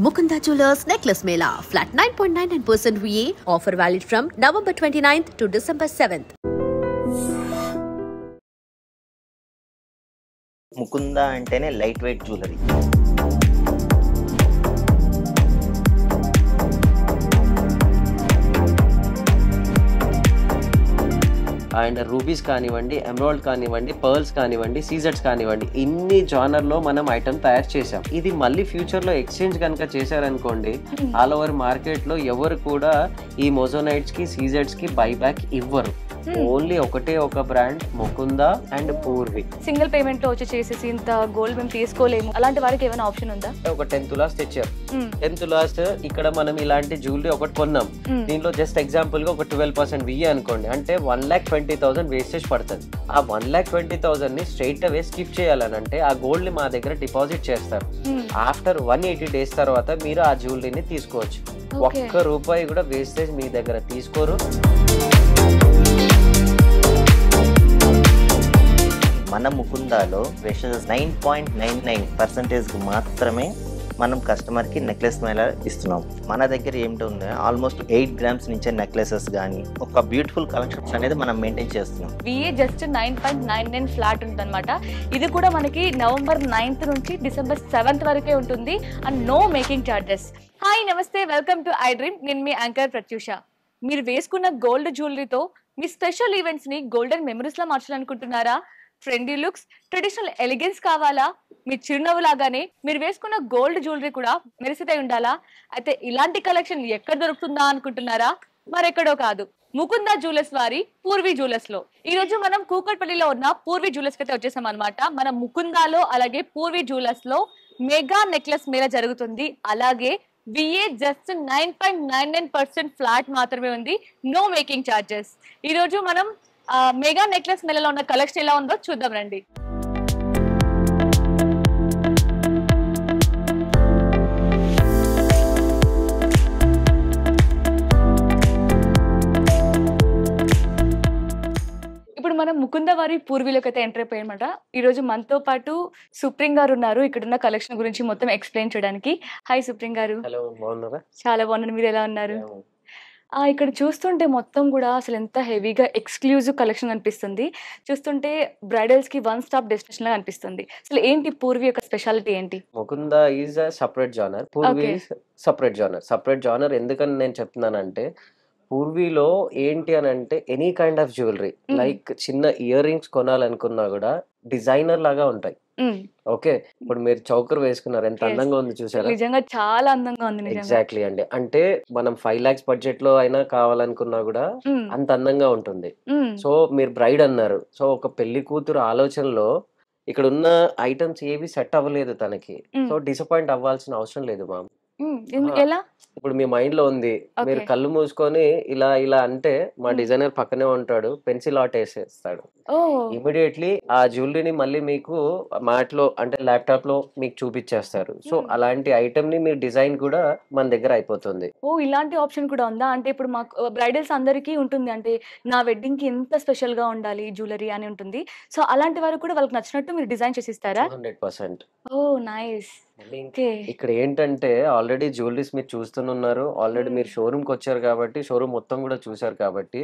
Mukunda Jewelers Necklace Mela. Flat 9.99% VA. Offer valid from November 29th to December 7th. Mukunda అంటేనే light weight jewellery. And rubies కానివ్వండి, emerald కానివ్వండి, pearls కానివ్వండి, సీజెట్స్ కానివ్వండి, ఇన్ని జానర్లో మనం ఐటమ్ తయారు చేసాం. ఇది మళ్ళీ ఫ్యూచర్లో ఎక్స్చేంజ్ కనుక చేశారనుకోండి, ఆల్ ఓవర్ మార్కెట్లో ఎవరు కూడా ఈ మోజోనైట్స్ కి సీజెట్స్ కి బైబ్యాక్ ఇవ్వరు. ఓన్లీ ఒకటే ఒక brand, Mukunda and Purvi. Single payment లో వచ్చి చేసేసి ఇంత గోల్డ్ మేము తీసుకోలేము, అలాంటి వారికి ఏమైనా ఆప్షన్ ఉందా? ఒక 10 తులాస్ తెచ్చారు. 10 తులాస్ ఇక్కడ మనం ఇలాంటి జ్యువెలరీ ఒకటి కొన్నాం. దీంట్లో జస్ట్ ఎగ్జాంపుల్ గా ఒక 12% VA అనుకోండి, అంటే 1,20,000 వేస్టేజ్ పడుతుంది. ఆ 1,20,000 ని స్ట్రైట్ అవే స్కిప్ చేయాలని అంటే ఆ గోల్డ్ ని మా దగ్గర డిపాజిట్ చేస్తారు. ఆఫ్టర్ 180 days తర్వాత మీరు ఆ జ్యువెలరీని తీసుకోవచ్చు. ఒక్క రూపాయి కూడా వేస్టేజ్ మీ దగ్గర తీసుకోరు. మన ముకుందాలో ఫ్రెషర్స్ 9.99% మాత్రమే మనం కస్టమర్కి నెక్లెస్ మేళ ఇస్తున్నాం. మన దగ్గర ఏమిటి ఆల్మోస్ట్ 8 grams నుంచే నెక్లెసెస్ కానీ ఒక బ్యూటిఫుల్ కలెక్షన్స్ అనేది మనం మెయింటైన్ చేస్తున్నాం. VA జస్ట్ 9.99 ఫ్లాట్ ఉంటుంది అనమాట. ఇది కూడా మనకి నవంబర్ 9th నుంచి డిసెంబర్ 7th వరకే ఉంటుంది and no making charges. Hi, నమస్తే, వెల్కమ్ టు ఐ డ్రీమ్. నేను మీ యాంకర్ ప్రత్యూష. మీరు వేసుకున్న గోల్డ్ జ్యువెలరీతో మీ స్పెషల్ ఈవెంట్స్ ని గోల్డెన్ మెమరీస్ లా మార్చాలనుకుంటున్నారా? ట్రెండీ లుక్స్, ట్రెడిషనల్ ఎలిగెన్స్ కావాలా? మీ చిరునవ్వు లాగానే మీరు వేసుకున్న గోల్డ్ జ్యువెలరీ కూడా మెరిసితే ఉండాలా? అయితే ఇలాంటి కలెక్షన్ ఎక్కడ దొరుకుతుందా అనుకుంటున్నారా? మరెక్కడో కాదు, ముకుంద జ్యువెలర్స్ వారి పూర్వీ జ్యువెలర్స్ లో. ఈ రోజు మనం కూకట్పల్లిలో ఉన్న పూర్వీ జ్యువెలర్స్ కి అయితే వచ్చేసాం అనమాట. మన ముకుందాలో అలాగే పూర్వీ జ్యువెలర్స్ లో మెగా నెక్లెస్ మేళ జరుగుతుంది. అలాగే VA జస్ట్ 9.99% ఫ్లాట్ మాత్రమే ఉంది, నో మేకింగ్ చార్జెస్. ఈ రోజు మనం మెగా నెక్లెస్ మేళలో ఉన్న కలెక్షన్ ఎలా ఉందో చూద్దాం రండి. ఇప్పుడు మనం ముకుంద వారి పూర్వీలోకి అయితే ఎంటర్ అయిపోయామన్నమాట. ఈ రోజు మనతో పాటు సుప్రీం గారు ఉన్నారు, ఇక్కడున్న కలెక్షన్ గురించి మొత్తం ఎక్స్ప్లెయిన్ చేయడానికి. హాయ్ సుప్రీం గారు. హలో, బాగున్నారా? చాలా బాగున్నాను, మీరు ఎలా ఉన్నారు? ఇక్కడ చూస్తుంటే మొత్తం కూడా అసలు ఎంత హెవీగా ఎక్స్క్లూజివ్ కలెక్షన్ అనిపిస్తుంది. చూస్తుంటే బ్రైడల్స్ కి 1 stop డెస్టినేషన్ లాగా అనిపిస్తుంది. అసలు ఏంటి పూర్వీ యొక్క స్పెషాలిటీ ఏంటి? Mukunda is a separate genre, Purvi separate genre. ఎందుకని నేను చెప్తున్నానంటే, పూర్వీలో ఏంటి అని అంటే any kind of jewellery, like చిన్న ఇయర్ రింగ్స్ కొనాలనుకున్నా కూడా డిజైనర్ లాగా ఉంటాయి. ఓకే, ఇప్పుడు మీరు చౌకర్ వేసుకున్నారు, ఎంత అందంగా ఉంది చూసారా? నిజంగా చాలా అందంగా ఉంది. ఎగ్జాక్ట్లీ అండి. అంటే మనం 5 lakhs బడ్జెట్ లో అయినా కావాలనుకున్నా కూడా అంత అందంగా ఉంటుంది. సో మీరు బ్రైడ్ అన్నారు, సో ఒక పెళ్లి కూతురు ఆలోచనలో ఇక్కడ ఉన్న ఐటమ్స్ ఏవి సెట్ అవ్వలేదు తనకి. సో డిసప్పాయింట్ అవ్వాల్సిన అవసరం లేదు మామ్. ఎలా? ఇప్పుడు మీ మైండ్ లో ఉంది, మీరు కళ్ళు మూసుకొని ఇలా ఇలా అంటే మా డిజైనర్ పక్కనే ఉంటాడు, పెన్సిల్ ఆర్ట్ వేసేస్తాడు. ఇమీడియట్లీ ఆ జ్యువెలరీని మళ్ళీ మీకు మ్యాట్ లో అంటే ల్యాప్టాప్ లో మీకు చూపించేస్తారు. సో అలాంటి ఐటమ్ ని మీ డిజైన్ కూడా మన దగ్గర అయిపోతుంది. ఇలాంటి ఆప్షన్ కూడా ఉందా? అంటే ఇప్పుడు మాకు బ్రైడల్స్ అందరికీ ఉంటుంది, అంటే నా వెడ్డింగ్ కి ఎంత స్పెషల్ గా ఉండాలి జ్యువెలరీ అని ఉంటుంది. సో అలాంటి వారు కూడా వాళ్ళకి నచ్చినట్టు మీరు డిజైన్ చేసి ఇస్తారా? 100%. నైస్. ఇక్కడ ఏంటంటే ఆల్రెడీ జ్యువెలరీస్ మీరు చూస్తున్నారు, ఆల్రెడీ మీరు షోరూమ్ కి వచ్చారు కాబట్టి షోరూమ్ మొత్తం కూడా చూసారు కాబట్టి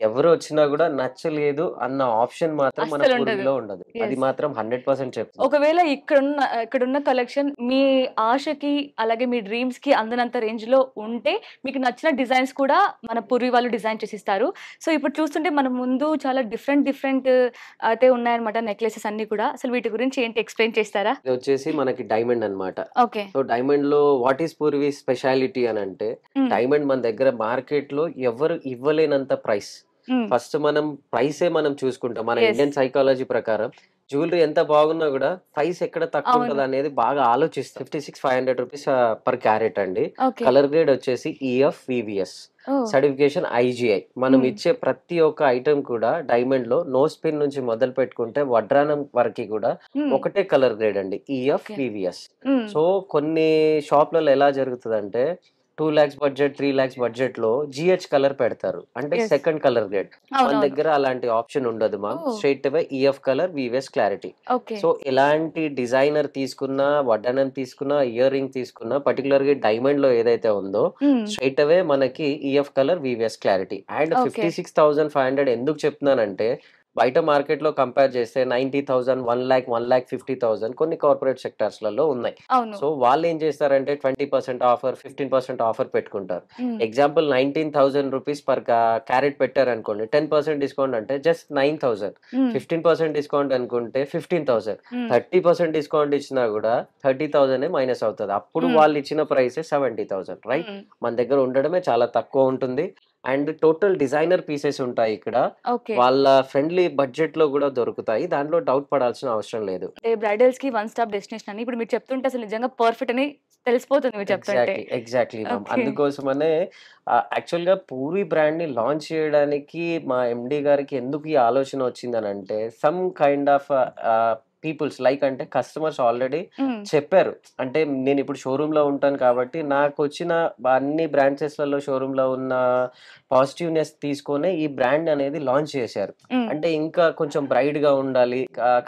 ఎవరు వచ్చినా కూడా నచ్చలేదు అన్న ఆప్షన్ మాత్రం మన పూర్వీలో ఉండదు. అది మాత్రం 100% చెప్తాను. ఒకవేళ ఇక్కడున్న కలెక్షన్ మీ ఆశకి అలాగే మీ డ్రీమ్స్ కి అందనంత రేంజ్ లో ఉంటే మీకు నచ్చిన డిజైన్స్ కూడా మన పూర్వీ వాళ్ళు డిజైన్ చేసి ఇస్తారు. సో ఇప్పుడు చూస్తుంటే మన ముందు చాలా డిఫరెంట్ అయితే ఉన్నాయన్నమాట నెక్లెసెస్ అన్ని కూడా. అసలు వీటి గురించి ఏంటి ఎక్స్ప్లెయిన్ చేస్తారా? ఇది వచ్చేసి మనకి డైమండ్ అన్నమాట. ఓకే, సో డైమండ్ లో వాట్ ఈస్ పూర్వీ స్పెషాలిటీ అని అంటే, డైమండ్ మన దగ్గర మార్కెట్ లో ఎవరు ఇవ్వలేనంత ప్రైస్. ఫస్ట్ మనం ప్రైసే మనం చూసుకుంటాం. మన ఇండియన్ సైకాలజీ ప్రకారం జ్యువెలరీ ఎంత బాగున్నా కూడా ప్రైస్ ఎక్కడ తక్కువ ఉంటుంది అనేది బాగా ఆలోచిస్తాం. 56,500 rupees పర్ క్యారెట్ అండి. కలర్ గ్రేడ్ వచ్చేసి EF VVS సర్టిఫికేషన్ IGI. మనం ఇచ్చే ప్రతి ఒక్క ఐటమ్ కూడా డైమండ్ లో నోస్ పిన్ నుంచి మొదలు పెట్టుకుంటే వడ్రానం వరకు కూడా ఒకటే కలర్ గ్రేడ్ అండి, EF VVS. సో కొన్ని షాప్లలో ఎలా జరుగుతుంది అంటే 2 lakhs బడ్జెట్ 3 lakhs బడ్జెట్ లో GH కలర్ పెడతారు, అంటే Yes. Second colour grade. మన అవునవును. దగ్గర అలాంటి ఆప్షన్ ఉండదు మ్యామ్. Oh. స్ట్రైట్ అవే EF colour VVS clarity. Okay. So ఎలాంటి డిజైనర్ తీసుకున్నా, వడ్డానం తీసుకున్నా, ఇయర్ రింగ్ తీసుకున్నా, పర్టికులర్ గా డైమండ్ లో ఏదైతే ఉందో స్ట్రైట్ అవే మనకి EF colour VVS clarity. And Okay. 56,500 ఎందుకు చెప్తున్నానంటే బయట మార్కెట్ లో కంపేర్ చేస్తే 90,000, 1 lakh, 1,50,000 కొన్ని కార్పొరేట్ సెక్టార్స్ లలో ఉన్నాయి. అవును. సో వాళ్ళు ఏం చేస్తారంటే 20% ఆఫర్, 15% ఆఫర్ పెట్టుకుంటారు. ఎగ్జాంపుల్ 19,000 రూపీస్ పర్ క్యారెట్ పెట్టారు అనుకోండి, 10% డిస్కౌంట్ అంటే జస్ట్ 9,000. 15% డిస్కౌంట్ అనుకుంటే 15,000. 30% డిస్కౌంట్ ఇచ్చినా కూడా 30,000 మైనస్ అవుతుంది. అప్పుడు వాళ్ళు ఇచ్చిన ప్రైస్ 70,000, రైట్? మన దగ్గర ఉండడమే చాలా తక్కువ ఉంటుంది. అండ్ టోటల్ డిజైనర్ పీసెస్ ఉంటాయి ఇక్కడ, ఓకే. వాళ్ళ ఫ్రెండ్లీ బడ్జెట్ లో కూడా దొరుకుతాయి, దాంట్లో డౌట్ పడాల్సిన అవసరం లేదు. బ్రైడల్స్ కి వన్ స్టాప్ డెస్టినేషన్ అని ఇప్పుడు మీరు చెప్తుంటే అసలు నిజంగా పర్ఫెక్ట్ అని తెలిసిపోతుంది మీరు చెప్తుంటే. Exactly ma'am. Okay. అందుకోసమనే యాక్చువల్ గా పూర్వీ బ్రాండ్ ని లాంచ్ చేయడానికి మా MD గారికి ఎందుకు ఈ ఆలోచన వచ్చిందని అంటే, some kind of peoples like అంటే కస్టమర్స్ ఆల్రెడీ చెప్పారు. అంటే నేను ఇప్పుడు షోరూమ్ లో ఉంటాను కాబట్టి నాకు వచ్చిన అన్ని బ్రాంచెస్ లలో షోరూమ్ లో ఉన్న పాజిటివ్నెస్ తీసుకొని ఈ బ్రాండ్ అనేది లాంచ్ చేశారు. అంటే ఇంకా కొంచెం బ్రైట్ గా ఉండాలి,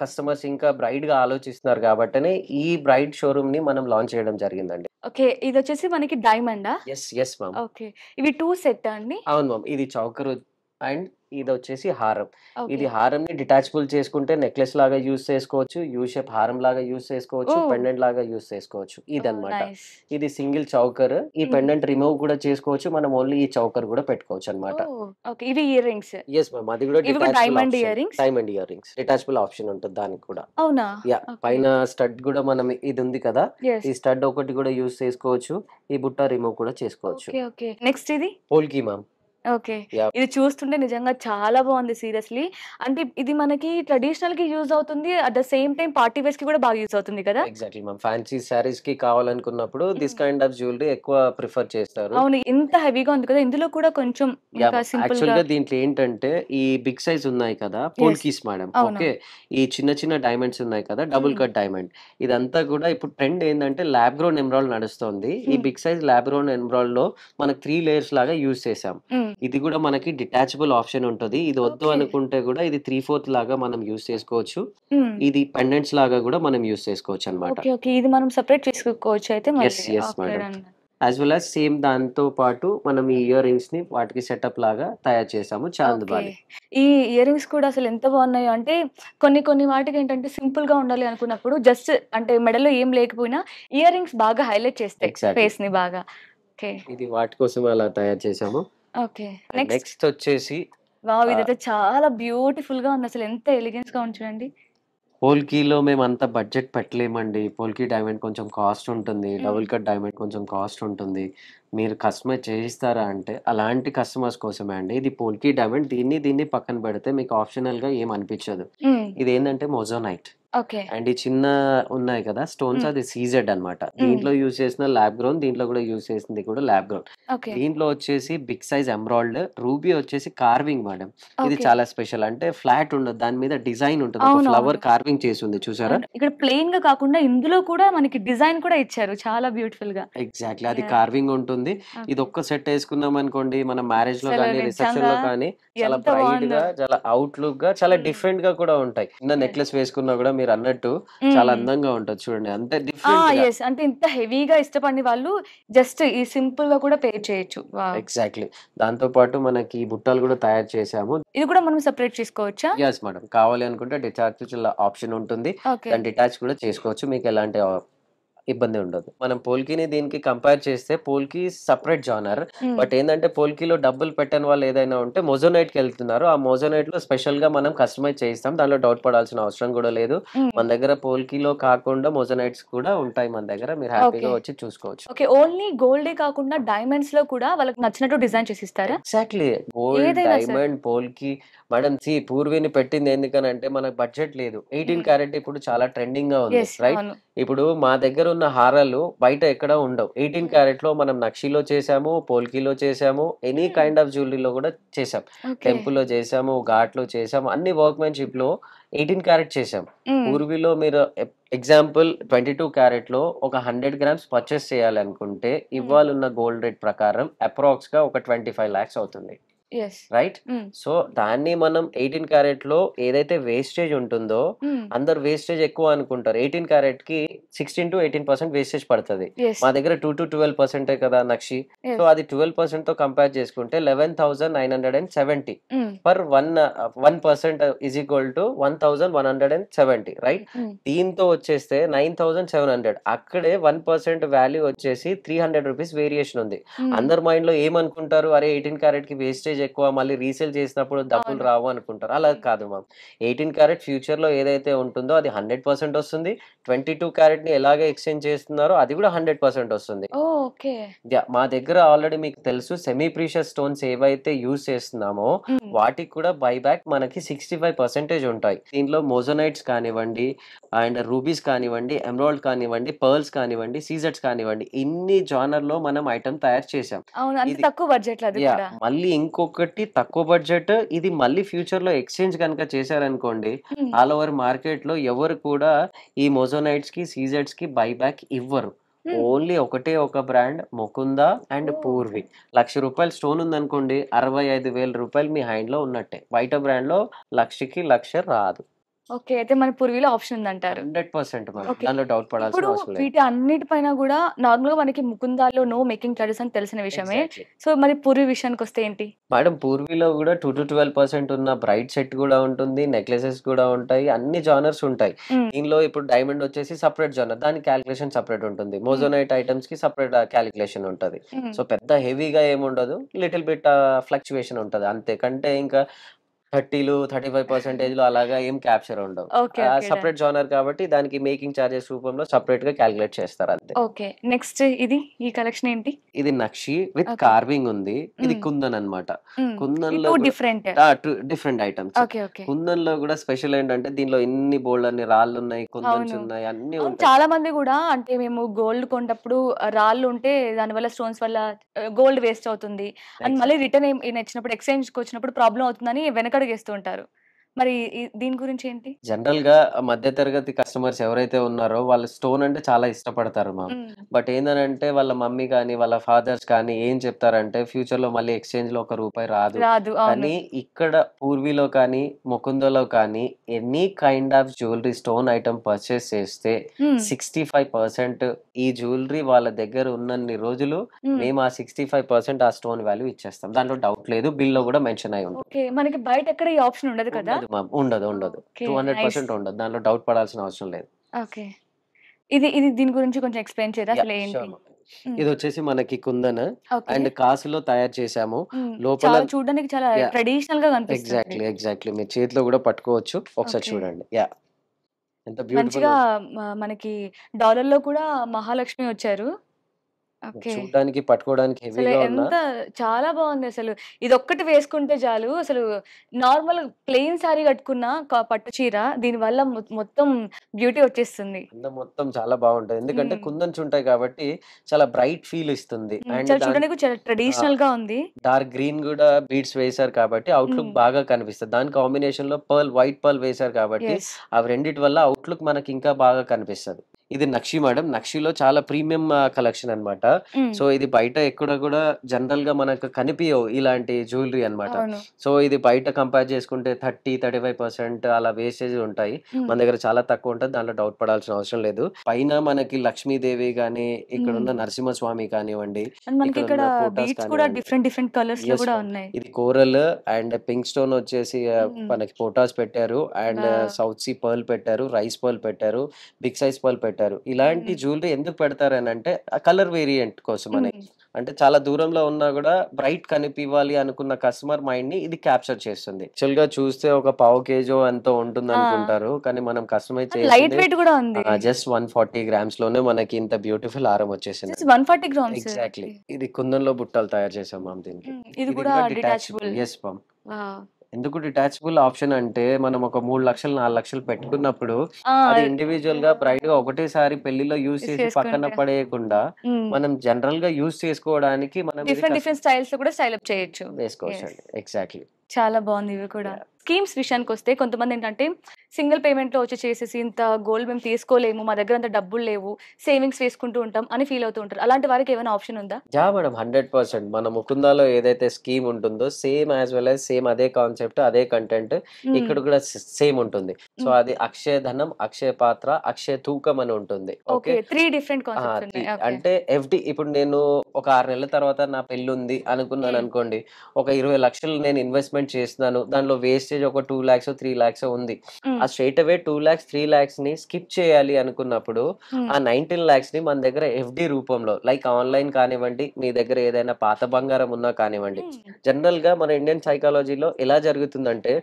కస్టమర్స్ ఇంకా బ్రైట్ గా ఆలోచిస్తున్నారు కాబట్టినే ఈ బ్రైట్ షోరూమ్ ని మనం లాంచ్ చేయడం జరిగిందండి. ఓకే. ఇది వచ్చేసి మనకి డైమండా? Yes ma'am. ఓకే. ఇవి 2 సెట్ అండి? అవును మ్యామ్. ఇది చౌకరు అండ్ ఇది వచ్చేసి హారం. ఓకే. ఇది హారం ని డిటాచబుల్ చేసుకుంటే నెక్లెస్ లాగా యూస్ చేసుకోవచ్చు, యూ షేప్ హారం లాగా యూస్ చేసుకోవచ్చు, Oh. పెండెంట్ లాగా యూస్ చేసుకోవచ్చు. Oh, ఇదన్నమాట. nice. ఇది సింగిల్ చౌకర్. ఈ పెండెంట్ రిమూవ్ కూడా చేసుకోవచ్చు, మనం ఓన్లీ ఈ చౌకర్ కూడా పెట్టుకోవచ్చు అన్నమాట. Oh, okay. ఇవి ఇయర్ రింగ్స్. Yes ma'am. అది కూడా ఇవి కూడా diamond earrings? Diamond earrings detachable option ఉంటుంది దానికి కూడా. అవునా? Yeah, Okay. పైన స్టడ్ కూడా మనం ఇది ఉంది కదా, Yes. ఈ స్టడ్ ఒకటి కూడా యూస్ చేసుకోవచ్చు, ఈ బుట్ట రిమూవ్ కూడా చేసుకోవచ్చు. ఓకే. ఓకే. నెక్స్ట్ ఇది? పోల్కి మ్యామ్. ఓకే. Yeah. ఇది చూస్తుంటే నిజంగా చాలా బాగుంది సీరియస్లీ. అంటే ఇది మనకి ట్రెడిషనల్ కి యూజ్ అవుతుంది, at the same time party wears కి కూడా బాగా యూజ్ అవుతుంది కదా? Exactly ma'am. ఫ్యాన్సీ శారీస్ కి కావాలనుకున్నప్పుడు దిస్ కైండ్ ఆఫ్ జ్యువెలరీ ఎక్కువ ప్రిఫర్ చేస్తారు. అవును. ఇంత హెవీగా ఉంది కదా, ఇందులో కూడా కొంచెం ఇంకా సింపుల్ యాక్చువల్ గా. గా దీంట్లో ఏంటంటే ఈ బిగ్ సైజ్ ఉన్నాయి కదా పోల్కీస్ మేడం, అవును. ఓకే, ఈ చిన్న చిన్న డైమండ్స్ ఉన్నాయి కదా డబుల్ కట్ డైమండ్, ఇదంతా కూడా ఇప్పుడు ట్రెండ్ ఏంటంటే ల్యాబ్ గ్రోన్ ఎమరాల్డ్ నడుస్తుంది. ఈ big size lab grown emerald లో మనకి 3 లేయర్స్ లాగా యూజ్ చేసాం. ఇది కూడా మనకి డిటాచబుల్ ఆప్షన్ ఉంటుంది. ఇది వద్దు Okay. అనుకుంటే కూడా ఇది 3/4 లాగా మనం యూజ్ చేసుకోవచ్చు. ఇది పెండెంట్స్ లాగా కూడా మనం యూజ్ చేసుకోవచ్చు అన్నమాట. ఓకే. ఓకే. ఇది మనం సెపరేట్ చేసుకోవచ్చు అయితే Yes, yes, madam. As well as same దాంతో పాటు మనం ఈ ఇయర్ రింగ్స్ ని వాటికి సెటప్ లాగా తయారు చేసాము చాందబాలి. ఈ ఇయర్ రింగ్స్ కూడా అసలు ఎంత బాగున్నాయో అంటే కొన్ని కొన్ని వాటికి ఏంటంటే సింపుల్ గా ఉండాలి అనుకున్నప్పుడు జస్ట్ అంటే మెడలో ఏం లేకపోయినా ఇయర్ రింగ్స్ బాగా హైలైట్ చేస్తాయి Exactly. ఫేస్ ని బాగా. ఓకే. ఇది వాటి కోసం అలా తయారు చేసాము. ఓకే. నెక్స్ట్. నెక్స్ట్ వచ్చేసి వావ్, ఇదైతే చాలా బ్యూటిఫుల్ గా ఉంది, అసలు ఎంత ఎలిగెన్స్ గా ఉంది చూడండి. పోల్కీలో మేము అంత బడ్జెట్ పెట్టలేమండి. పోల్కీ డైమండ్ కొంచెం కాస్ట్ ఉంటుంది, డబుల్ కట్ డైమండ్ కొంచెం కాస్ట్ ఉంటుంది. మీరు కస్టమైజ్ చేయిస్తారా అంటే అలాంటి కస్టమర్స్ కోసమే అండి. ఇది పోల్కీ డైమండ్, దీన్ని పక్కన పెడితే మీకు ఆప్షనల్ గా ఏం అనిపించదు. ఇది ఏంటంటే మొజోనైట్. ఓకే. అండ్ ఈ చిన్న ఉన్నాయి కదా స్టోన్స్, అది సీజెడ్ అన్నమాట. Mm. దీంట్లో యూజ్ చేసిన ల్యాబ్ గ్రోన్, దీంట్లో కూడా యూజ్ చేసింది కూడా ల్యాబ్ గ్రోన్. ఓకే. దీంట్లో వచ్చేసి బిగ్ సైజ్ ఎమరాల్డ్, రూబీ వచ్చేసి కార్వింగ్ మేడం. ఇది Okay. చాలా స్పెషల్, అంటే ఫ్లాట్ ఉండదు, దాని మీద డిజైన్ ఉంటుంది, ఒక అవును, ఫ్లవర్ అవును. కార్వింగ్ చేసి ఉంది చూసారా. ఇక్కడ ప్లెయిన్ గా కాకుండా ఇందులో కూడా మనకి డిజైన్ కూడా ఇచ్చారు చాలా బ్యూటిఫుల్ గా. ఎగ్జాక్ట్లీ, అది Yeah. కార్వింగ్ ఉంటుంది. Okay. ఇది ఒక్క సెట్ వేసుకున్నాం అనుకోండి, మన మ్యారేజ్ లో అసలు కానీ రిసెప్షన్ లో నిజంగా కానీ చాలా ఎంత బ్రైట్ బాగుందో. గా, చాలా అవుట్ లుక్ గా, చాలా Mm. డిఫరెంట్ గా కూడా ఉంటాయి. చిన్న Yeah. నెక్లెస్ వేసుకున్నా కూడా మీరు అన్నట్టు చాలా అందంగా ఉంటుంది చూడండి, అంతే డిఫరెంట్ గా. ఎస్, అంటే ఇంత హెవీగా ఇష్టపడిన వాళ్ళు జస్ట్ ఈ సింపుల్ గా కూడా పే చేయొచ్చు. వావ్. ఎగ్జాక్ట్లీ. దాంతో పాటు మనకి ఈ బుట్టలు కూడా తయారు చేసాము. ఇది కూడా మనం సెపరేట్ చేసుకోవచ్చా? ఎస్ మేడం, కావాలి అనుకుంటే డిటాచ్ ఆప్షన్ ఉంటుంది, ఓకే. దాన్ని డిటాచ్ కూడా చేసుకోవచ్చు, మీకు ఎలాంటి ఇబ్బంది ఉండదు. మనం పోల్కీని దీనికి కంపేర్ చేస్తే పోల్కీ సపరేట్ జానర్, బట్ ఏంటంటే పోల్కీలో డబ్బులు పెట్టని వాళ్ళు ఏదైనా ఉంటే మొజోనైట్ కి వెళ్తున్నారు. ఆ మొజోనైట్ లో స్పెషల్ గా మనం కస్టమైజ్ చేయిస్తాం, దానిలో డౌట్ పడాల్సిన అవసరం కూడా లేదు. మన దగ్గర పోల్కీలో కాకుండా మొజోనైట్స్ కూడా ఉంటాయి మన దగ్గర, మీరు హ్యాపీగా Okay. వచ్చి చూసుకోవచ్చు. ఓకే. ఓన్లీ గోల్డే కాకుండా డైమండ్స్ లో కూడా వాళ్ళకి నచ్చినట్టు డిజైన్ చేసి ఇస్తారా? ఎగ్జాక్ట్లీ, గోల్డ్, ఏదైనా సరే. Diamond, పోల్కి madam. పూర్వీని పెట్టింది ఎందుకనంటే మనకు బడ్జెట్ లేదు. 18 క్యారెట్ ఇప్పుడు చాలా ట్రెండింగ్ గా ఉంది, ఎస్, రైట్? అవును. ఇప్పుడు మా దగ్గర ఉన్న హారాలు బయట ఎక్కడ ఉండవు. 18 క్యారెట్ లో మనం నక్షిలో చేసాము, పోల్కీలో చేసాము, ఎనీ కైండ్ ఆఫ్ జ్యువెలరీలో కూడా చేసాం. టెంపుల్ లో చేసాము, ఘాట్ లో చేసాము, అన్ని వర్క్మెన్షిప్ లో 18 క్యారెట్ చేసాం. పూర్వీలో మీరు ఎగ్జాంపుల్ 22 క్యారెట్ లో ఒక 100 గ్రామ్స్ పర్చేస్ చేయాలి అనుకుంటే ఇవాళ ఉన్న గోల్డ్ రేట్ ప్రకారం అప్రాక్స్ గా ఒక 25 lakhs అవుతుంది. రైట్. సో దాన్ని మనం 18 క్యారెట్ లో ఏదైతే వేస్టేజ్ ఉంటుందో అందరు వేస్టేజ్ ఎక్కువ అనుకుంటారు. 18 క్యారెట్ కి 16 to 18% వేస్టేజ్ పడుతుంది. మా దగ్గర 2 to 12% కదా నక్షి. సో అది 12% తో కంపేర్ చేసుకుంటే 11,970 per 1% is equal to 1,170. Right. దీంతో వచ్చేస్తే 9,700. అక్కడే 1% వాల్యూ వచ్చేసి 300 రూపీస్ వేరియేషన్ ఉంది. అందరి మైండ్ లో ఏమనుకుంటారు, అరే 18 క్యారెట్ కి వేస్టేజ్ ఎక్కువ, మళ్ళీ రీసేల్ చేసినప్పుడు డబ్బులు రావు అనుకుంటారు. అలా కాదు మ్యామ్. 18 క్యారెట్ ఫ్యూచర్ లో ఏదైతే ఉంటుందో అది 100% వస్తుంది. 22 క్యారెట్ ని ఎలాగే ఎక్స్చేంజ్ చేస్తున్నారో అది కూడా 100% వస్తుంది. మా దగ్గర ఆల్రెడీ మీకు తెలుసు సెమీ ప్రీషియస్ స్టోన్స్ ఏవైతే యూజ్ చేస్తున్నామో వాటికి కూడా బైబ్యాక్ మనకి 65% ఉంటాయి. దీంట్లో మోజోనైట్స్ కానివ్వండి, అండ్ రూబీస్ కానివ్వండి, ఎమరాల్డ్ కానివ్వండి, పర్ల్స్ కానివ్వండి, సీజెట్స్ కానివ్వండి, ఇన్ని జానర్ లో మనం ఐటమ్ తయారు చేసాం. మళ్ళీ ఇంకొకటి తక్కువ బడ్జెట్, ఇది మళ్ళీ ఫ్యూచర్ లో ఎక్స్చేంజ్ కనుక చేశారనుకోండి ఆల్ ఓవర్ మార్కెట్ లో ఎవరు కూడా ఈ మోజోనైట్స్ కి సీజెట్స్ కి బైబ్యాక్ ఇవ్వరు. ఓన్లీ ఒకటే ఒక brand Mukunda and Purvi. ₹1,00,000 stone ఉందనుకోండి 65,000 రూపాయలు మీ హ్యాండ్ లో ఉన్నట్టే. బయట బ్రాండ్ లో 1,00,000 రాదు. అయితే మన పూర్వీలో ఆప్షన్ ఉందంటారు. 100% దానిలో డౌట్ పడాల్సిన అవసరం లేదు. వీటి అన్నిటిపైన కూడా నార్మల్ గా మనకి ముకుందాలో నో మేకింగ్ చార్జెస్ అని తెలిసిన విషయమే. సో మరి పూర్వీ విషయానికి వస్తే ఏంటి మేడం? పూర్వీలో కూడా 2 to 12% ఉన్న బ్రైట్ సెట్ కూడా ఉంటుంది, నెక్లెసెస్ కూడా ఉంటాయి, అన్ని జానర్స్ ఉంటాయి. దీనిలో ఇప్పుడు డైమండ్ వచ్చేసి సపరేట్ జానర్, దాని క్యాలిక్యులేషన్ సపరేట్ ఉంటుంది. మోజోనైట్ ఐటమ్స్ కి సపరేట్ క్యాలిక్యులేషన్ ఉంటుంది. సో పెద్ద హెవీగా ఏముండదు, లిటిల్ బిట్ ఫ్లక్చువేషన్ ఉంటుంది అంతే. కంటే ఇంకా 35% అలాగా ఏం క్యాప్చర్ ఉండవు. సపరేట్ జానర్ కాబట్టి దానికి మేకింగ్ చార్జెస్ రూపంలో సపరేట్ గా క్యాలిక్యులేట్ చేస్తారు అంతే. నెక్స్ట్ ఈ కలెక్షన్ ఏంటి? ఇది నక్షి విత్ కార్వింగ్ ఉంది. ఇది కుందన్ అన్నమాట. కుందన్ లో డిఫరెంట్ ఐటమ్స్. కుందన్ లో కూడా స్పెషల్ ఏంటంటే దీనిలో ఎన్ని బోల్డ్ అన్ని రాళ్ళు ఉన్నాయి, కుందన్స్ ఉన్నాయి, అన్ని ఉంటాయి. చాలా మంది కూడా అంటే మేము గోల్డ్ కొన్నప్పుడు రాళ్ళు ఉంటే దాని వల్ల స్టోన్స్ వల్ల గోల్డ్ వేస్ట్ అవుతుంది అని మళ్ళీ రిటర్న్ ఇచ్చినప్పుడు ఎక్స్చేంజ్ కి వచ్చినప్పుడు ప్రాబ్లం అవుతుందని వెనక అడుగేస్తూ ఉంటారు. మరి దీని గురించి ఏంటి? జనరల్ గా మధ్య తరగతి కస్టమర్స్ ఎవరైతే ఉన్నారో వాళ్ళు స్టోన్ అంటే చాలా ఇష్టపడతారు మ్యామ్. బట్ ఏంటంటే వాళ్ళ మమ్మీ కానీ వాళ్ళ ఫాదర్స్ కానీ ఏం చెప్తారంటే ఫ్యూచర్ లో మళ్ళీ ఎక్స్చేంజ్ లో ₹1 రాదు. కానీ ఇక్కడ పూర్వీలో కానీ ముకుందలో కానీ any kind of jewellery stone item purchase చేస్తే 65% ఈ జ్యువెలరీ వాళ్ళ దగ్గర ఉన్నన్ని రోజులు మేము ఆ 65% ఆ స్టోన్ వాల్యూ ఇచ్చేస్తాం. దాంట్లో డౌట్ లేదు, బిల్ లో కూడా మెన్షన్ అయి ఉంటుంది. మనకి బయట ఎక్కడ ఈ ఆప్షన్ ఉండదు కదా? ఉండదు 200% ఉండదు. దాంట్లో డౌట్ పడాల్సిన అవసరం లేదు. ఇది దీని గురించి కొంచెం ఎక్స్ప్లెయిన్ చేయరా అసలు ఏంటి? ఇది వచ్చేసి మనకి కుందన్ అండ్ కాసులో తయారు చేసాము. లోపల చూడడానికి చాలా ట్రెడిషనల్ గా కనిపిస్తుంది. ఎగ్జాక్ట్లీ మీరు చేతిలో కూడా పట్టుకోవచ్చు, ఒకసారి చూడండి. ఎంత బ్యూటిఫుల్. మనకి డాలర్ లో కూడా మహాలక్ష్మి వచ్చారు. చూడడానికి పట్టుకోవడానికి హెవీగా ఎంత చాలా బాగుంది అసలు. ఇది ఒక్కటి వేసుకుంటే చాలు. అసలు నార్మల్ ప్లెయిన్ సారీ కట్టుకున్న పట్టు చీర దీని వల్ల మొత్తం బ్యూటీ వచ్చేస్తుంది. మొత్తం చాలా బాగుంటది, ఎందుకంటే కుందన్స్ ఉంటాయి కాబట్టి చాలా బ్రైట్ ఫీల్ ఇస్తుంది. అండ్ చూడడానికి చాలా ట్రెడిషనల్ గా ఉంది. డార్క్ గ్రీన్ కూడా బీడ్స్ వేసారు కాబట్టి అవుట్లుక్ బాగా కనిపిస్తుంది. దాని కాంబినేషన్ లో వైట్ పర్ల్ వేసారు కాబట్టి అవి రెండిటి వల్ల అవుట్లుక్ మనకి ఇంకా బాగా కనిపిస్తుంది. ఇది నక్షి మేడం. నక్షిలో చాలా ప్రీమియం కలెక్షన్ అన్నమాట. సో ఇది బయట ఎక్కడ కూడా జనరల్ గా మనకు కనిపించవు ఇలాంటి జ్యువెలరీ అన్నమాట. సో ఇది బయట కంపేర్ చేసుకుంటే 30-35% అలా వేస్టేజ్ ఉంటాయి. మన దగ్గర చాలా తక్కువ ఉంటుంది, దాంట్లో డౌట్ పడాల్సిన అవసరం లేదు. పైన మనకి లక్ష్మీదేవి గానీ, ఇక్కడ ఉన్న నరసింహస్వామి కానివ్వండి, ఇది కోరల్ అండ్ పింక్ స్టోన్ వచ్చేసి మనకి పోటాస్ పెట్టారు, అండ్ సౌత్ సీ పర్ల్ పెట్టారు, రైస్ పర్ల్ పెట్టారు, బిగ్ సైజ్ పర్ల్ పెట్టారు. ఇలాంటి జ్యువెలరీ ఎందుకు పెడతారని అంటే కలర్ వేరియంట్ కోసం అని. అంటే చాలా దూరంలో ఉన్నా కూడా బ్రైట్ కనిపివ్వాలి అనుకున్న కస్టమర్ మైండ్ ని ఇది క్యాప్చర్ చేస్తుంది. యాక్చువల్ గా చూస్తే ఒక పావు కేజీ ఎంతో ఉంటుంది అనుకుంటారు, కానీ మనం కస్టమైజ్ చేసి జస్ట్ 140 grams లోనే మనకి ఇంత బ్యూటిఫుల్ హారం వచ్చేసింది. 140 grams ఎగ్జాక్ట్లీ. ఇది కుందన్లో బుట్టలు తయారు చేసాం మ్యామ్. దీనికి ఇది కూడా డిటాచబుల్. yes ma'am. ఎందుకు డిటాచబుల్ ఆప్షన్ అంటే మనం ఒక 3 లక్షలు 4 లక్షలు పెట్టుకున్నప్పుడు ఆ! అది ఇండివిజువల్ గా బ్రైట్ గా ఒకటేసారి పెళ్లిలో యూజ్ చేసి పక్కన చేసుకుంటే. పడేయకుండా మనం జనరల్ గా యూజ్ చేసుకోవడానికి మనం ఇది డిఫరెంట్ స్టైల్స్ లో కూడా స్టైల్ అప్ చేయొచ్చు. వేసుకోవచ్చు అండి. ఎగ్జాక్ట్లీ. చాలా బాగుంది ఇవి కూడా. స్కీమ్స్ విషయానికి వస్తే కొంతమంది ఏంటంటే సింగిల్ పేమెంట్ లో వచ్చి చేసేసి ఇంత గోల్డ్ మేము తీసుకోలేము, మా దగ్గర అంత డబ్బులు లేవు, సేవింగ్స్ వేసుకుంటూ ఉంటాం అని ఫీల్ అవుతూ ఉంటారు. అలాంటి వారికి ఏమైనా ఆప్షన్ ఉందా? Yeah madam, 100%. మన ముకుందాలో ఏదైతే స్కీమ్ ఉంటుందో same as well as same అదే కాన్సెప్ట్, అదే కంటెంట్ ఇక్కడ కూడా సేమ్ ఉంటుంది. సో అది అక్షయ ధనం, అక్షయ పాత్ర, అక్షయ తూకం అని ఉంటుంది. ఓకే, 3 డిఫరెంట్ కాన్సెప్ట్స్ ఉన్నాయి. అంటే ఎఫ్డి ఇప్పుడు నేను ఒక 6 నెలల తర్వాత నా పెళ్లి ఉంది అనుకున్నాను అనుకోండి, ఒక 20 లక్షలు నేను ఇన్వెస్ట్మెంట్ చేస్తున్నాను, దానిలో వేస్టేజ్ ఒక 2 lakhs 3 lakhs ఉంది. ఆ స్ట్రైట్ అవే 2 lakhs 3 lakhs ని స్కిప్ చేయాలి అనుకున్నప్పుడు ఆ 19 lakhs ని మన దగ్గర ఎఫ్డి రూపంలో లైక్ ఆన్లైన్ కానివ్వండి, మీ దగ్గర ఏదైనా పాత బంగారం ఉన్నా కానివ్వండి, జనరల్ గా మన ఇండియన్ సైకాలజీలో ఎలా జరుగుతుందంటే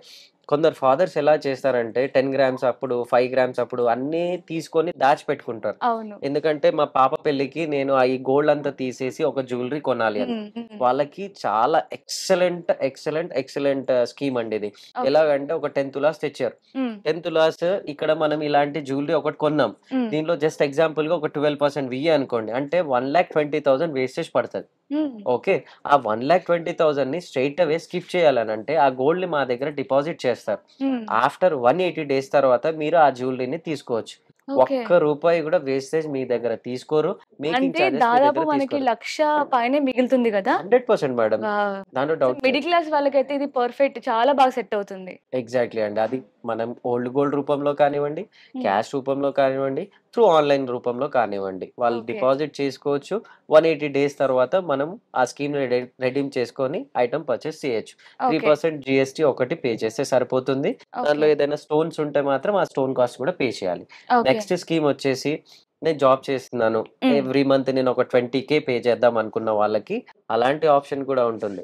కొందరు ఫాదర్స్ ఎలా చేస్తారంటే 10 grams అప్పుడు 5 grams అప్పుడు అన్ని తీసుకొని దాచిపెట్టుకుంటారు. ఎందుకంటే మా పాప పెళ్లికి నేను ఈ గోల్డ్ అంతా తీసేసి ఒక జ్యువెలరీ కొనాలి అని. వాళ్ళకి చాలా ఎక్సలెంట్ స్కీమ్ అండి ఇది. ఎలాగంటే ఒక 10 తులాస్ తెచ్చారు. 10 తులాస్ ఇక్కడ మనం ఇలాంటి జ్యువెలరీ ఒకటి కొన్నాం, దీనిలో జస్ట్ ఎగ్జాంపుల్ గా ఒక 12% వియ్యి అనుకోండి, అంటే 1,20,000 వేస్టేజ్ పడుతుంది. ఓకే, ఆ 1,20,000 ని స్ట్రైట్ అవే స్కిప్ చేయాలని అంటే ఆ గోల్డ్ ని మా దగ్గర డిపాజిట్ చేస్తారు. ఆఫ్టర్ 180 days తర్వాత మీరు ఆ జ్యువెలరీని తీసుకోవచ్చు. ఒక్క రూపాయి కూడా వేస్టేజ్ మీ దగ్గర తీసుకోరు. అంటే దాదాపు మనకి 1,00,000 పైనే మిగులుతుంది కదా. 100% మేడం, దాంట్లో డౌట్. మిడిల్ క్లాస్ వాళ్ళకైతే ఇది పర్ఫెక్ట్, చాలా బాగా సెట్ అవుతుంది. ఎగ్జాక్ట్లీ అండి. అది మనం ఓల్డ్ గోల్డ్ రూపంలో కానివ్వండి, క్యాష్ రూపంలో కానివ్వండి, త్రూ ఆన్లైన్ రూపంలో కానివ్వండి, వాళ్ళు డిపాజిట్ చేసుకోవచ్చు. 180 days తర్వాత మనం ఆ స్కీమ్ రెడీమ్ చేసుకొని ఐటమ్ పర్చేస్ చేయొచ్చు. 3% GST ఒకటి పే చేస్తే సరిపోతుంది. దానిలో ఏదైనా స్టోన్స్ ఉంటే మాత్రం ఆ స్టోన్ కాస్ట్ కూడా పే చేయాలి. నెక్స్ట్ స్కీమ్ వచ్చేసి నేను జాబ్ చేస్తున్నాను, ఎవ్రీ మంత్ నేను ఒక 20K పే చేద్దాం అనుకున్న వాళ్ళకి అలాంటి ఆప్షన్ కూడా ఉంటుంది.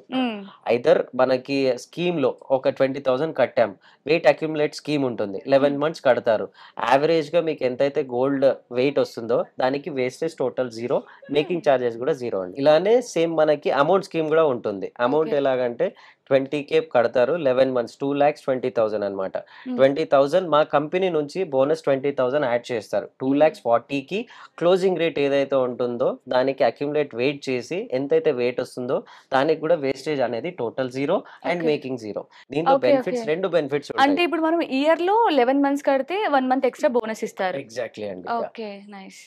ఐదర్ మనకి స్కీమ్ లో ఒక 20,000 కట్టాం, వెయిట్ అక్యుములేట్ స్కీమ్ ఉంటుంది, 11 months కడతారు. యావరేజ్ గా మీకు ఎంతైతే గోల్డ్ వెయిట్ వస్తుందో దానికి వేస్టేజ్ టోటల్ 0, మేకింగ్ చార్జెస్ కూడా 0 అండి. ఇలానే సేమ్ మనకి అమౌంట్ స్కీమ్ కూడా ఉంటుంది. అమౌంట్ ఎలాగంటే 20K కడతారు, 11 months 2,20,000 అనమాట. 20,000 మా కంపెనీ నుంచి బోనస్ 20,000 యాడ్ చేస్తారు. 2,40,000కి క్లోజింగ్ రేట్ ఏదైతే ఉంటుందో దానికి అక్యుములేట్ వెయిట్ చేసి ఎంతైతే వెయిట్ వస్తుందో దానికి కూడా వేస్టేజ్ అనేది టోటల్ 0 అండ్ మేకింగ్ 0. దీంట్లో బెనిఫిట్స్ 2 బెనిఫిట్స్ ఉంటాయి. అంటే ఇప్పుడు మనం ఇయర్ లో 11 months కడితే 1 month ఎక్స్ట్రా బోనస్ ఇస్తారు. ఎగ్జాక్ట్లీ అండి. Okay, nice.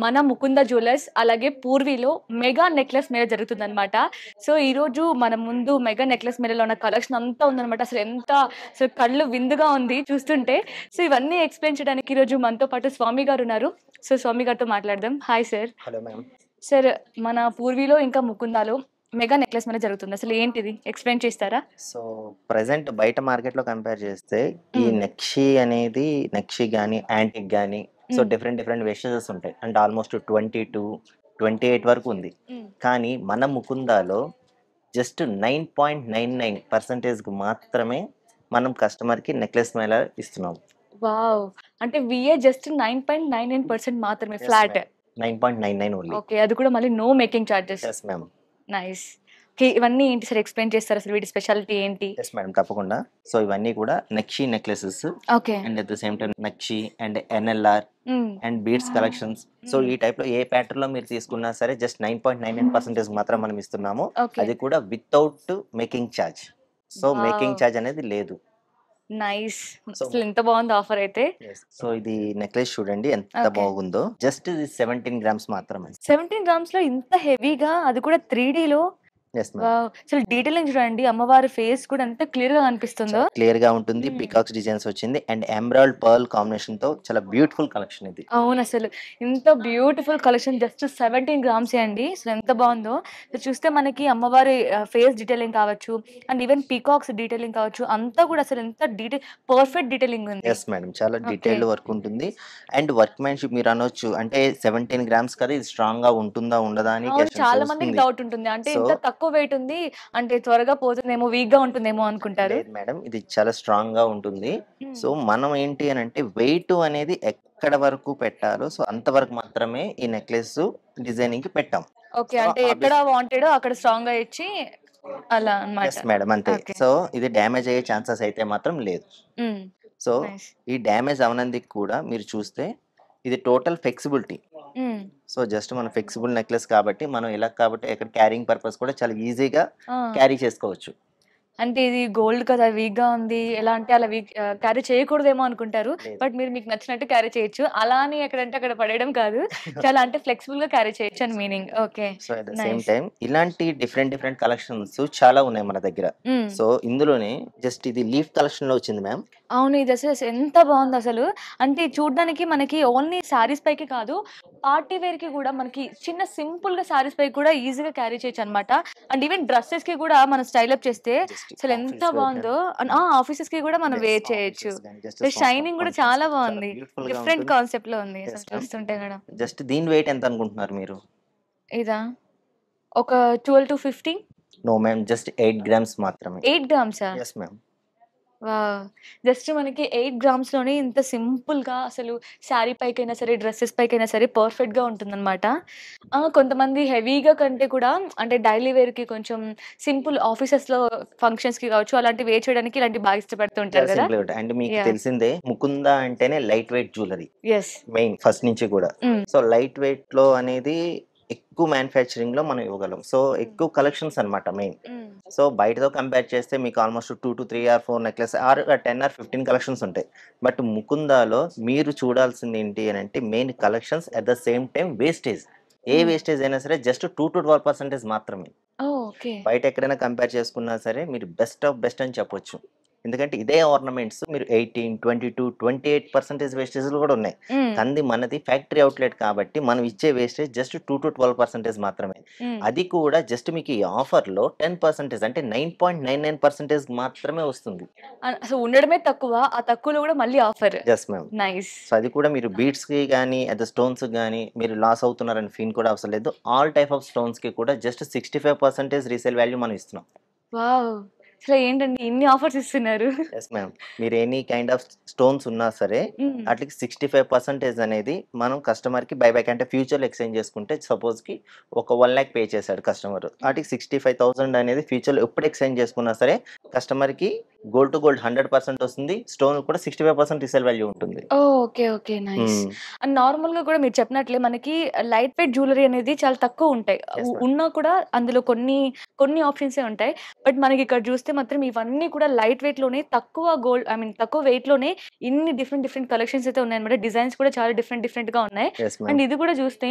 మన ముకుంద జ్యువెలర్స్ అలాగే పూర్వీలో మెగా నెక్లెస్ మేళ జరుగుతుంది అనమాట. సో ఈ రోజు మన ముందు మెగా నెక్లెస్ మేళలో ఉన్న కలెక్షన్ అంతా ఉందన్నమాట. అసలు కళ్ళు విందుగా ఉంది చూస్తుంటే. సో ఇవన్నీ ఎక్స్ప్లెయిన్ చేయడానికి ఈ రోజు మనతో పాటు స్వామి గారు ఉన్నారు. సో స్వామి గారితో మాట్లాడదాం. Hi sir. Hello ma'am. Sir, మన పూర్వీలో ఇంకా ముకుందాలో మెగా నెక్లెస్ మేళ జరుగుతుంది, అసలు ఏంటిది ఎక్స్ప్లెయిన్ చేస్తారా? సో ప్రెసెంట్ బయట మార్కెట్ లో కంపేర్ చేస్తే ఈ నెక్షి అనేది, నెక్షి గానీ యాంటిక్ గానీ, సో డిఫరెంట్ వేస్టేజెస్ ఉంటాయి. అంటే ఆల్మోస్ట్ 22-28 వరకు ఉంది. కానీ మన ముకుందాలో జస్ట్ 9.99% మాత్రమే మనం కస్టమర్ కి నెక్లెస్ మేళ ఇస్తున్నాం. వావ్, అంటే విఏ జస్ట్ 9.99% మాత్రమే, ఫ్లాట్ 9.99 ఓన్లీ. ఓకే, అది కూడా మళ్ళీ no making charges. Yes ma'am. Nice. ఇవన్నీ ఏంటి సార్, ఎక్స్ప్లెయిన్ చేస్తారా సార్, వీటి స్పెషాలిటీ ఏంటి? ఎస్ మేడం, తప్పకుండా. సో ఇవన్నీ కూడా nakshi necklaces and at the same time nakshi and NLR and beads collections. So ఈ టైప్ లో ఏ ప్యాటర్న్ లో మీరు తీసుకున్నా సరే జస్ట్ 9.99% మాత్రం మనం ఇస్తున్నాము. అది కూడా without making charge. So making charge అనేది లేదు. నైస్. అసలు ఎంత బాగుంది ఆఫర్ అయితే. సో ఇది నెక్లెస్ చూడండి ఎంత బాగుందో. జస్ట్ ఇది 17 grams మాత్రమే. 17 grams లో ఇంత హెవీగా, అది కూడా 3D లో. Yes, ma'am. అసలు డీటెయిలింగ్ చూడండి, అమ్మవారి ఫేస్ కూడా ఎంత క్లియర్ గా కనిపిస్తుందో. క్లియర్ గా ఉంటుంది. పికాక్స్ డిజైన్స్ వచ్చింది అండ్ ఎమరాల్డ్ పర్ల్ కాంబినేషన్ తో చాలా బ్యూటిఫుల్ కలెక్షన్ ఇది. అవును, అసలు ఇంత బ్యూటిఫుల్ కలెక్షన్ జస్ట్ 17 grams అండి. అసలు ఎంత బాగుందో. చూస్తే మనకి అమ్మవారి ఫేస్ డీటెయిలింగ్ కావచ్చు అండ్ ఈవెన్ పీకాక్స్ డీటెయిలింగ్ కావచ్చు, అంతా కూడా అసలు ఎంత పర్ఫెక్ట్ డీటెయిలింగ్ ఉంది. ఎస్ మేడం, చాలా డీటెయిల్డ్ వర్క్ ఉంటుంది. అండ్ వర్క్ మ్యాన్షిప్ మీరు అనొచ్చు, అంటే 17 grams కదా ఇది స్ట్రాంగ్ గా ఉంటుందా ఉండదా అని చాలా మందికి డౌట్ ఉంటుంది. అంటే ఇంత తక్కువ వెయిట్ ఉంది అంటే త్వరగా పోతుందేమో, వీక్ గా ఉంటుందేమో అనుకుంటారు. మేడం ఇది చాలా స్ట్రాంగ్ గా ఉంటుంది. సో మనం ఏంటి అని అంటే వెయిట్ అనేది ఎక్కడ వరకు పెట్టాలో సో అంతవరకు మాత్రమే ఈ నెక్లెస్ డిజైనింగ్ కి పెట్టాం. ఓకే. సో అంటే ఎక్కడ వాంటెడో అక్కడ స్ట్రాంగ్‌గా ఇచ్చి అలా అన్నమాట. ఎస్ మేడం, అంతే. ఓకే. సో ఇది డ్యామేజ్ అయ్యే ఛాన్సెస్ అయితే మాత్రం లేదు. హ్మ్. So nice. ఈ డ్యామేజ్ అవనందుకు కూడా మీరు చూస్తే ఇది టోటల్ ఫ్లెక్సిబిలిటీ. హ్మ్. సో జస్ట్ మన ఫ్లెక్సిబుల్ నెక్లెస్ కాబట్టి మనం ఇలా కాబట్టి ఇక్కడ క్యారింగ్ పర్పస్ కూడా చాలా ఈజీగా ఆ! క్యారీ చేసుకోవచ్చు. అంటే ఇది గోల్డ్ కదా! వీక్‌గా ఉంది. ఎలా అంటే అలా క్యారీ చేయకూడదేమో అనుకుంటారు. లేదు. బట్ మీరు మీకు నచ్చినట్టు క్యారీ చేయొచ్చు. అలా అని ఎక్కడంటే అక్కడ పడేయడం కాదు. చాలా అంటే ఫ్లెక్సిబుల్‌గా క్యారీ చేయొచ్చు అని meaning. Okay. So at the same nice. Time ఇలాంటి డిఫరెంట్ కలెక్షన్స్ చాలా ఉన్నాయి మన దగ్గర. హ్మ్. సో ఇందులోనే జస్ట్ ఇది లీఫ్ కలెక్షన్ లో వచ్చింది మ్యామ్. అవును. ఇది అసలు ఎంత బావుందసలు. అంటే చూడ్డానికి మనకి ఓన్లీ శారీస్ పైకి కాదు, పార్టీ వేర్‌కి గూడా మనకి చిన్న సింపుల్‌గా శారీస్ పైకి కూడా ఈజీగా క్యారీ చేయొచ్చనమాట. అండ్ ఈవెన్ డ్రెసెస్‌కి గూడా మనం స్టైల్ అప్ చేస్తే అసలు ఎంత బావుందో. ఆఫీసెస్‌కి గూడా మనం వేర్ చేయొచ్చు. షైనింగ్ గూడా చాలా బావుంది. డిఫరెంట్ కాన్సెప్ట్‌లో ఉంది Yes, అసలు ma'am. చూస్తుంటే గూడా. జస్ట్ దీని వెయిట్ ఎంత అనుకుంటున్నారు మీరు? ఇదా? ఒక 12-15? నో మ్యామ్, జస్ట్ 8 గ్రామ్స్ మాత్రమే. 8 గ్రామ్సా? Yes ma'am. వావ్! జస్ట్ మనకి 8 గ్రామ్స్‌లోనే ఇంత సింపుల్‌గా అసలు శారీ పైకైనా సరే, డ్రెసెస్ పైకైనా సరే పర్ఫెక్ట్‌గా ఉంటుందన్నమాట. కొంతమంది హెవీగా కంటే కూడా అంటే డైలీ వేర్‌కి కొంచెం సింపుల్ ఆఫీసెస్‌లో ఫంక్షన్స్‌కి కావచ్చు, అలాంటివి వేర్ చేయడానికి ఇలాంటివి బాగా ఇష్టపడుతూ ఉంటారు కదా! అండ్ మీకు యాహ్! తెలిసిందే ముకుంద అంటేనే light weight jewellery yes. Main first నుంచి కూడా. హ్మ్. సో లైట్ వెయిట్ లో అనేది ఎక్కువ మ్యానుఫ్యాక్చరింగ్ లో మనం ఇవ్వగలం. సో ఎక్కువ కలెక్షన్స్ అన్నమాట మెయిన్. హ్మ్. సో బయటతో కంపేర్ చేస్తే మీకు almost 2-3 or 4 necklace or 10 or 15 collections ఉంటాయి. బట్ ముకుందాలో మీరు చూడాల్సింది ఏంటి అని అంటే main collections at the same time wastage. ఏ హ్మ్. వేస్టేజ్ అయినా సరే జస్ట్ 2-12% మాత్రమే. ఓహ్! ఓకే. బయట ఎక్కడైనా కంపేర్ చేసుకున్నా సరే మీరు బెస్ట్ ఆఫ్ బెస్ట్ అని చెప్పొచ్చు. ఎందుకంటే ఇదే ఆర్నమెంట్స్ మీరు 18, 22, 28% వేస్టేజ్లు కూడా ఉన్నాయి. హ్మ్. కానీ మనది ఫ్యాక్టరీ అవుట్లెట్ కాబట్టి మనం ఇచ్చే వేస్టేజ్ జస్ట్ 2-12% మాత్రమే. హ్మ్. అది కూడా జస్ట్ మీకు ఈ ఆఫర్లో 10% అంటే 9.99% మాత్రమే వస్తుంది. అసలు ఉండడమే తక్కువ. ఆ తక్కువలో కూడా మళ్ళీ offer. Yes ma'am. Nice. So అది కూడా మీరు బీడ్స్కి కానీ అట్ ద స్టోన్స్కి కానీ మీరు లాస్ అవుతున్నారని ఫీల్ కూడా అవసరం లేదు. ఆల్ టైప్ ఆఫ్ స్టోన్స్కి కూడా జస్ట్ 65% రీసేల్ వాల్యూ మనం ఇస్తున్నాం. వావ్! అసలు ఏంటండి ఇన్ని ఆఫర్స్ ఇస్తున్నారు? Yes ma'am. మీరు ఎనీ కైండ్ ఆఫ్ స్టోన్స్ ఉన్నా సరే హ్మ్. వాటికి 65% అనేది మనం కస్టమర్కి బైబ్యాక్ అంటే ఫ్యూచర్లో ఎక్స్చేంజ్ చేసుకుంటే సపోజ్కి ఒక 1 lakh పే చేశాడు కస్టమర్, వాటికి 65,000 అనేది ఫ్యూచర్లో ఎప్పుడు ఎక్స్చేంజ్ చేసుకున్నా సరే కస్టమర్కి గోల్డ్ టు గోల్డ్ 100% వస్తుంది. స్టోన్ కూడా 65% రీసేల్ వాల్యూ ఉంటుంది. ఓహ్! ఓకే. ఓకే. నైస్. అండ్ నార్మల్‌గా కూడా మీరు చెప్పినట్లే మనకి లైట్ వెయిట్ జ్యువెలరీ అనేది చాలా తక్కువ ఉంటాయి. Yes, ma'am. ఉన్నా కూడా అందులో కొన్ని ఆప్షన్సే ఉంటాయి. బట్ మనకి ఇక్కడ చూస్తే మాత్రం ఇవన్నీ కూడా లైట్ వెయిట్‌లోనే తక్కువ తక్కువ వెయిట్‌లోనే ఇన్ని డిఫరెంట్ కలెక్షన్స్ అయితే ఉన్నాయన్నమాట. డిజైన్స్ కూడా చాలా డిఫరెంట్‌గా ఉన్నాయి. Yes ma'am. అండ్ ఇది కూడా చూస్తే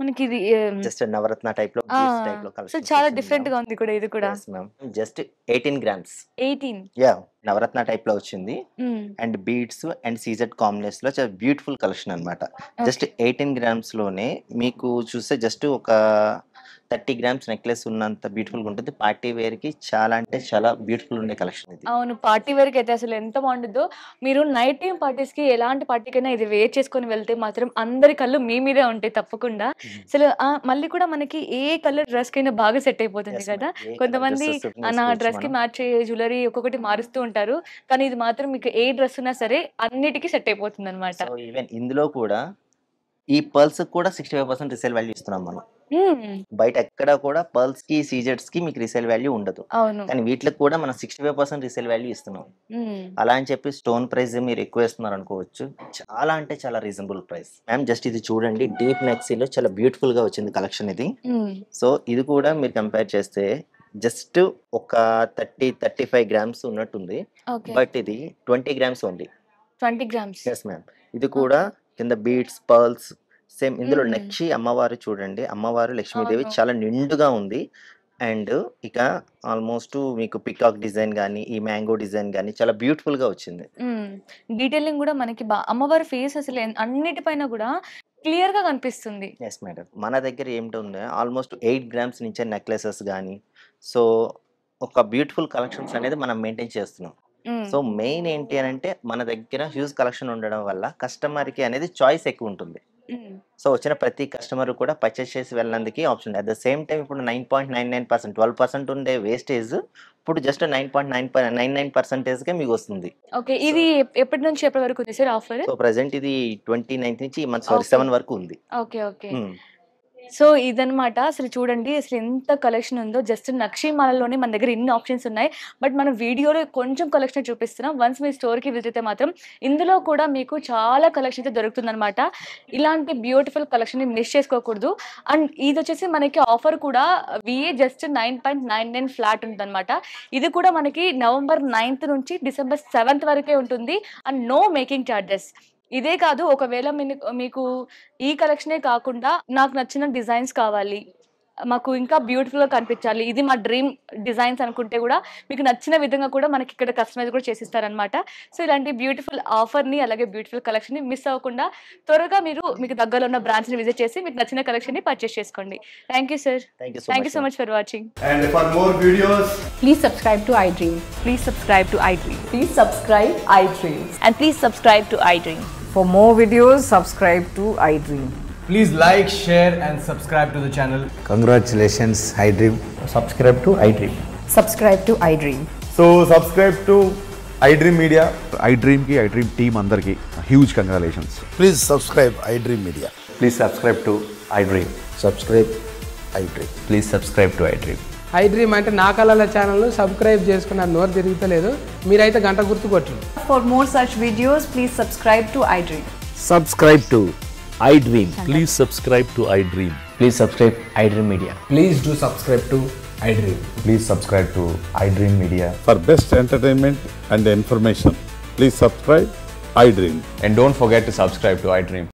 మనకి ఇది జస్ట్ నవరత్న టైప్లో ఆ! టైప్లో సో కలెక్షన్ చాలా డిఫరెంట్‌గా ఉంది కూడా ఇది కూడా. Yes ma'am. Just 18 grams 18. Yeah Navratna టైప్లో వచ్చింది. Hmm. And beads and CZ కాంబినేషన్లో చాలా బ్యూటిఫుల్ కలెక్షన్ అనమాట. జస్ట్ 18 గ్రామ్స్లోనే మీకు చూస్తే జస్ట్ ఒక 30 గ్రామ్స్ నెక్లెస్ ఉన్నంత బ్యూటిఫుల్గా ఉంటుంది. పార్టీ వేర్కి చాలా అంటే చాలా బ్యూటిఫుల్ ఉండే కలెక్షన్ ఇది. అవును. పార్టీ వేర్‌కి అయితే అసలు ఎంత బావుండిద్దో. మీరు నైట్ టైమ్ పార్టీస్‌కి ఎలాంటి పార్టీకైనా ఇది వేర్ చేసుకొని వెళ్తే మాత్రం అందరి కళ్ళు మీ మీదే ఉంటాయి తప్పకుండా. అసలు మళ్ళీ కూడా మనకి ఏ కలర్ డ్రెస్‌కైనా బాగా సెట్ అయిపోతుంది Yes, కదా! ma'am. ఏ కొంతమంది colour dresses నా వేసుకోవచ్చు డ్రెస్‌కి మనం. మ్యాచ్ అయ్యే జ్యువెలరీ ఒక్కొక్కటి మారుస్తూ ఉంటారు. కానీ ఇది మాత్రం మీకు ఏ డ్రెస్ ఉన్నా సరే అన్నిటికి సెట్ అయిపోతుందన్నమాట. సో ఈవెన్ ఇందులో కూడా ఈ పర్ల్స్ కూడా 65% రీసేల్ వాల్యూ ఇస్తున్నాం మనం. హ్మ్. బయట ఎక్కడ కూడా పర్ల్స్ కి సీజెడ్స్ కి మీకు రీసేల్ వాల్యూ ఉండదు. అవును. కానీ వీటికి కూడా మనం 65% రీసేల్ వాల్యూ ఇస్తున్నాం. హ్మ్. అలా అని చెప్పి స్టోన్ ప్రైస్ మీరు ఎక్కువ ఇస్తున్నారు అనుకోవచ్చు. చాలా అంటే చాలా రీజనబుల్ ప్రైస్. మ్యామ్ జస్ట్ ఇది చూడండి, డీప్ నెక్సీలో చాలా బ్యూటిఫుల్ గా వచ్చింది కలెక్షన్ ఇది. హ్మ్. సో ఇది కూడా మీరు కంపేర్ చేస్తే జస్ట్ ఒక 30-35 గ్రామ్స్ ఉన్నట్టుంది. ఓకే. బట్ ఇది 20 grams only. 20 grams. Yes ma'am. ఇది కూడా కింద బీడ్స్ పర్ల్స్ సేమ్ ఇందులో హ్మ్. నక్షి అమ్మవారు చూడండి, అమ్మవారు లక్ష్మీదేవి అవును. చాలా నిండుగా ఉంది. అండ్ ఇక ఆల్మోస్ట్ మీకు పికాక్ డిజైన్ కానీ ఈ మ్యాంగో డిజైన్ కానీ చాలా బ్యూటిఫుల్ గా వచ్చింది. హ్మ్. డీటెయిలింగ్ గూడా మనకి అమ్మవారి ఫేస్ అసలు అన్నిటిపైన గూడా క్లియర్‌గా కనిపిస్తుంది. Yes madam. మన దగ్గర ఏమిటి ఆల్మోస్ట్ 8 గ్రామ్స్ నుంచే నెక్లెసెస్ కానీ సో ఒక బ్యూటిఫుల్ కలెక్షన్స్ అనేది మనం మెయింటైన్ చేస్తున్నాం. హ్మ్. సో మెయిన్ ఏంటి అని అంటే మన దగ్గర హ్యూజ్ కలెక్షన్ ఉండడం వల్ల కస్టమర్కి అనేది చాయిస్ ఎక్కువ ఉంటుంది. సో వచ్చిన ప్రతి కస్టమర్ కూడా పర్చేస్ చేసి వెళ్ళినందుకు option. At the same time ఇప్పుడు 9.99% 12% ఉండే వేస్టేజ్ ఇప్పుడు జస్ట్ 9.99%కే మీకు వస్తుంది. ఓకే, ఇది ఎప్పటి నుంచి ఎప్పటి వరకు ఉంది సార్ ఆఫర్? సో ప్రెసెంట్ ఇది 29th నుంచి ఈ మంత్ 7 వరకు ఉంది. Okay okay. సో ఇదనమాట. అసలు చూడండి అసలు ఎంత కలెక్షన్ ఉందో. జస్ట్ నక్షీమాలలోనే మన దగ్గర ఇన్ని ఆప్షన్స్ ఉన్నాయి. బట్ మనం వీడియోలో కొంచెం కలెక్షన్ చూపిస్తున్నాం. వన్స్ మీ స్టోర్కి విజిట్ అయితే మాత్రం ఇందులో కూడా మీకు చాలా కలెక్షన్ అయితే దొరుకుతుందన్నమాట. ఇలాంటి బ్యూటిఫుల్ కలెక్షన్ మిస్ చేసుకోకూడదు. అండ్ ఇది వచ్చేసి మనకి ఆఫర్ కూడా విఏ జస్ట్ 9.99 ఫ్లాట్ ఉంటుందన్నమాట. ఇది కూడా మనకి నవంబర్ 9th నుంచి డిసెంబర్ 7th వరకే ఉంటుంది. And no making charges. ఇదే కాదు, ఒకవేళ మీకు ఈ కలెక్షనే కాకుండా నాకు నచ్చిన డిజైన్స్ కావాలి, మాకు ఇంకా బ్యూటిఫుల్గా కనిపించాలి, ఇది మా డ్రీమ్ డిజైన్స్ అనుకుంటే కూడా మీకు నచ్చిన విధంగా కూడా మనకి ఇక్కడ కస్టమైజ్ కూడా చేసిస్తారనమాట. సో ఇలాంటి బ్యూటిఫుల్ ఆఫర్ని అలాగే బ్యూటిఫుల్ కలెక్షన్ని మిస్ అవ్వకుండా త్వరగా మీకు దగ్గరలో ఉన్న బ్రాంచ్ని విజిట్ చేసి మీకు నచ్చిన కలెక్షన్ని పర్చేస్ చేసుకోండి. Thank you sir. Thank you so much for watching. And for more videos, Please subscribe to iDream. Please subscribe to iDream. Please subscribe iDream. And please subscribe to iDream. For more videos, subscribe to iDream. please like, share and subscribe to the channel. Congratulations, iDream. Subscribe to iDream. Subscribe to iDream. So subscribe to iDream Media. iDream ki iDream team andarki huge congratulations. Please subscribe iDream Media. Please subscribe to iDream. Subscribe iDream. Please subscribe to iDream. iDream అంటే నా కళల ఛానల్ను subscribe చేసుకున్న నోరు తిరుగుతలేదు, మీరైతే గంట గుర్తు కొట్టండి. For more such videos, please subscribe to iDream. Subscribe to iDream. Please subscribe to iDream. Please subscribe iDream Media. Please do subscribe to iDream. Please subscribe to iDream Media. For best entertainment and information, please subscribe iDream. And don't forget to subscribe to iDream.